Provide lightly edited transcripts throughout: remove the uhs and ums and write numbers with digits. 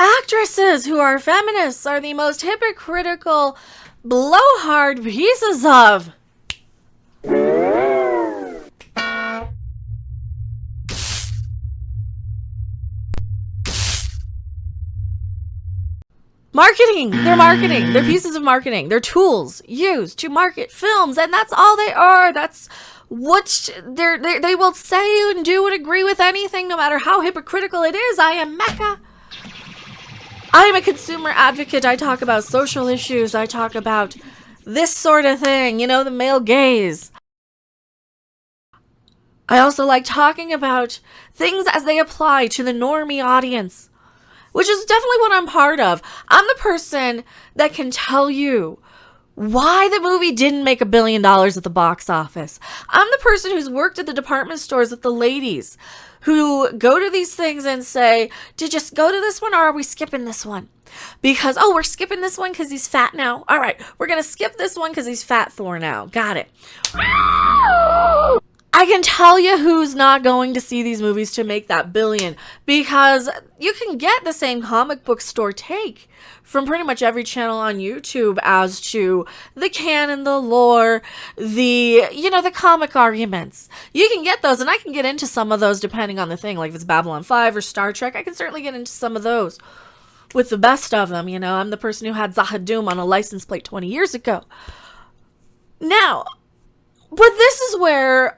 Actresses who are feminists are the most hypocritical, blowhard pieces of marketing. They're marketing. They're pieces of marketing. They're tools used to market films, and that's all they are. That's what they will say and do and agree with anything, no matter how hypocritical it is. I am Mecca. I am a consumer advocate. I talk about social issues. I talk about this sort of thing, you know, the male gaze. I also like talking about things as they apply to the normie audience, which is definitely what I'm part of. I'm the person that can tell you why the movie didn't make $1 billion at the box office. I'm the person who's worked at the department stores with the ladies who go to these things and say, did you just go to this one or are we skipping this one? Because, oh, we're skipping this one because he's fat now. All right, we're going to skip this one because he's fat Thor now. Got it. I can tell you who's not going to see these movies to make that $1 billion, because you can get the same comic book store take from pretty much every channel on YouTube as to the canon, the lore, the comic arguments. You can get those, and I can get into some of those depending on the thing. Like if it's Babylon 5 or Star Trek, I can certainly get into some of those with the best of them. You know, I'm the person who had Zahadum on a license plate 20 years ago. Now, but this is where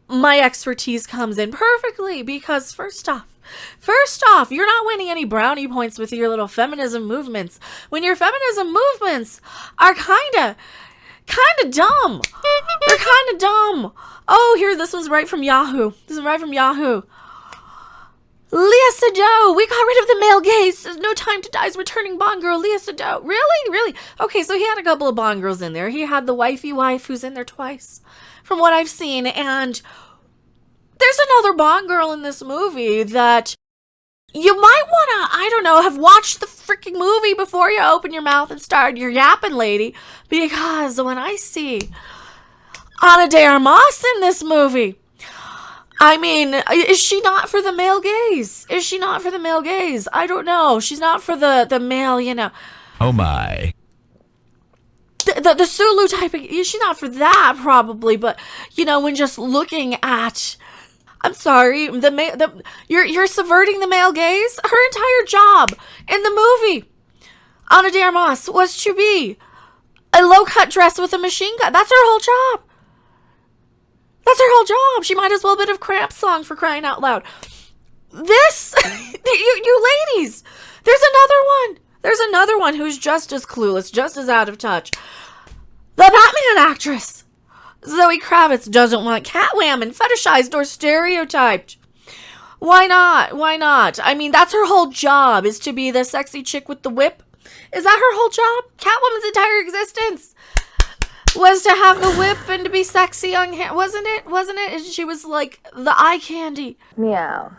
my expertise comes in perfectly, because first off, you're not winning any brownie points with your little feminism movements when your feminism movements are kind of dumb. They're kind of dumb. Oh, here, this was right from Yahoo. This is right from Yahoo. Léa Seydoux, we got rid of the male gaze. There's no time to die's returning Bond girl, Léa Seydoux. Really? Okay, so he had a couple of Bond girls in there. He had the wifey wife who's in there twice, from what I've seen, and there's another Bond girl in this movie that you might want to, I don't know, have watched the freaking movie before you open your mouth and start your yapping, lady, because when I see Ana de Armas in this movie, I mean, is she not for the male gaze? Is she not for the male gaze? I don't know. She's not for the male, you know. Oh my. The Sulu type, she's not for that probably, but you know, when just looking at, I'm sorry, you're subverting the male gaze. Her entire job in the movie, Ana de Armas, was to be a low-cut dress with a machine gun. That's her whole job. That's her whole job. She might as well have been a Cramp song, for crying out loud. This, you ladies, there's another one who's just as clueless, just as out of touch. The Batman actress, Zoë Kravitz, doesn't want Catwoman fetishized or stereotyped. Why not? I mean, that's her whole job, is to be the sexy chick with the whip. Is that her whole job? Catwoman's entire existence was to have the whip and to be sexy young hair. Wasn't it? She was like the eye candy. Meow.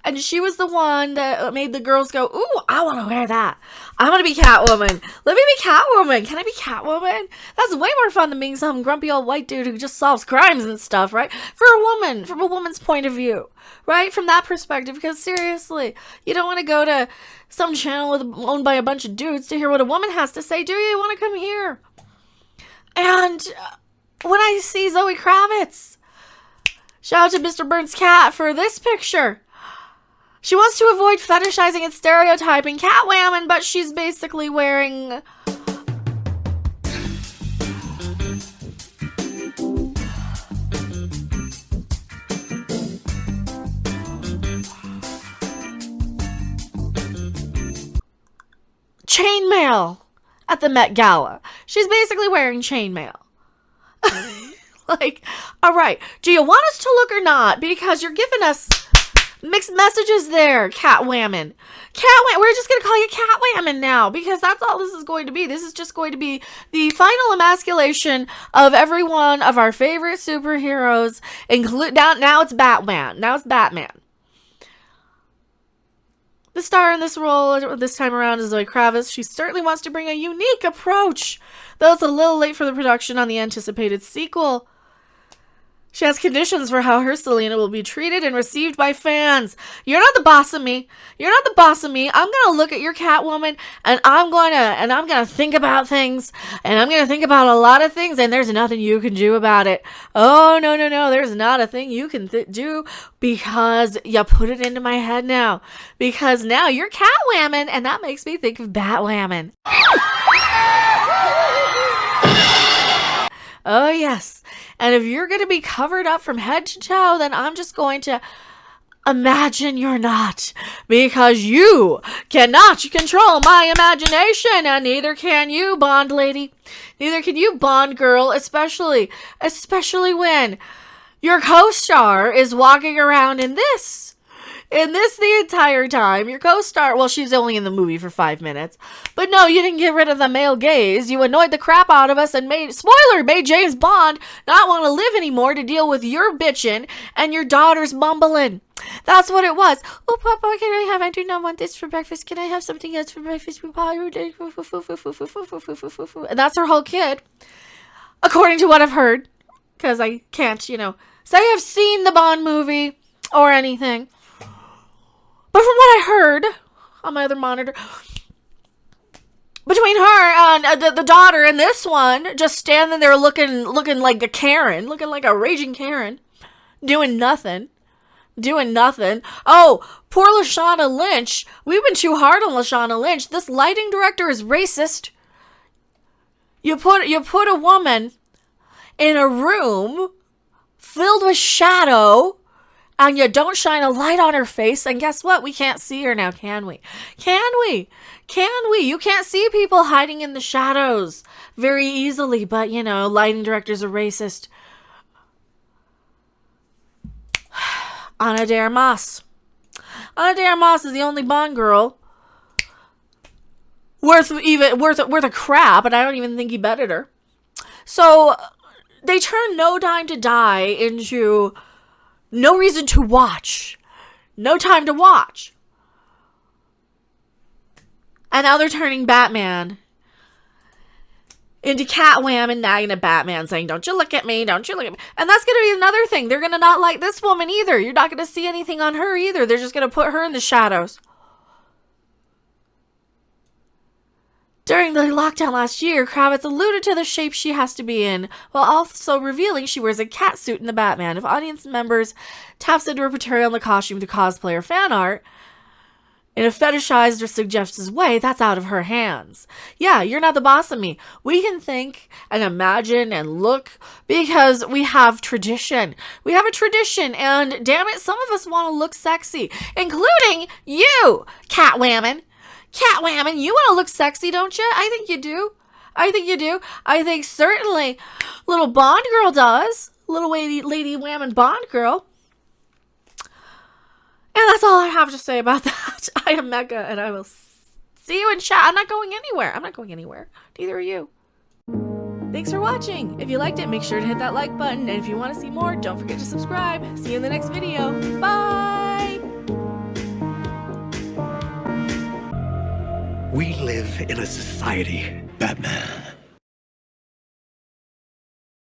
And she was the one that made the girls go, ooh, I want to wear that. I want to be Catwoman. Let me be Catwoman. Can I be Catwoman? That's way more fun than being some grumpy old white dude who just solves crimes and stuff, right? For a woman, from a woman's point of view, right? From that perspective, because seriously, you don't want to go to some channel owned by a bunch of dudes to hear what a woman has to say, do you? You want to come here. And when I see Zoë Kravitz, shout out to Mr. Burns Cat for this picture. She wants to avoid fetishizing and stereotyping Catwoman, but she's basically wearing chainmail at the Met Gala. She's basically wearing chainmail. Like, all right, do you want us to look or not? Because you're giving us mixed messages there, Catwoman. We're just going to call you Catwoman now, because that's all this is going to be. This is just going to be the final emasculation of every one of our favorite superheroes. Now it's Batman. The star in this role this time around is Zoë Kravitz. She certainly wants to bring a unique approach, though it's a little late for the production on the anticipated sequel. She has conditions for how her Selena will be treated and received by fans. You're not the boss of me. You're not the boss of me. I'm gonna look at your Catwoman, and I'm gonna think about things, and I'm gonna think about a lot of things, and there's nothing you can do about it. Oh, no. There's not a thing you can do, because you put it into my head now. Because now you're Catwoman, and that makes me think of Batwoman. Oh, yes. And if you're going to be covered up from head to toe, then I'm just going to imagine you're not. Because you cannot control my imagination, and neither can you, Bond lady. Neither can you, Bond girl, especially when your co-star is walking around in this the entire time. Your co-star, well, she's only in the movie for 5 minutes. But no, you didn't get rid of the male gaze. You annoyed the crap out of us and made James Bond not want to live anymore to deal with your bitching and your daughter's mumbling. That's what it was. Oh, Papa, I do not want this for breakfast. Can I have something else for breakfast? And that's her whole kid. According to what I've heard. Because I can't, say I've seen the Bond movie or anything. But from what I heard on my other monitor, between her and the daughter and this one, just standing there looking like a Karen, looking like a raging Karen, doing nothing. Oh, poor Lashana Lynch. We've been too hard on Lashana Lynch. This lighting director is racist. You put a woman in a room filled with shadow, and you don't shine a light on her face, and guess what? We can't see her now, can we? Can we? You can't see people hiding in the shadows very easily, but, lighting directors are racist. Ana de Armas. Ana de Armas is the only Bond girl worth a crap, and I don't even think he betted her. So they turned No Time to Die into No Reason to Watch. No Time to Watch. And now they're turning Batman into Catwoman, nagging at Batman, saying, don't you look at me, don't you look at me. And that's going to be another thing. They're going to not like this woman either. You're not going to see anything on her either. They're just going to put her in the shadows. During the lockdown last year, Kravitz alluded to the shape she has to be in, while also revealing she wears a cat suit in the Batman. If audience members taps into her portrayal in the costume to cosplay or fan art in a fetishized or suggestive way, that's out of her hands. Yeah, you're not the boss of me. We can think and imagine and look because we have tradition. We have a tradition, and damn it, some of us want to look sexy, including you, Catwoman. Catwoman, you want to look sexy, don't you? I think you do. I think certainly little Bond girl does. Little lady whammon Bond girl. And that's all I have to say about that. I am Mecca, and I will see you in chat. I'm not going anywhere. Neither are you. Thanks for watching. If you liked it, make sure to hit that like button. And if you want to see more, don't forget to subscribe. See you in the next video. Bye! We live in a society, Batman,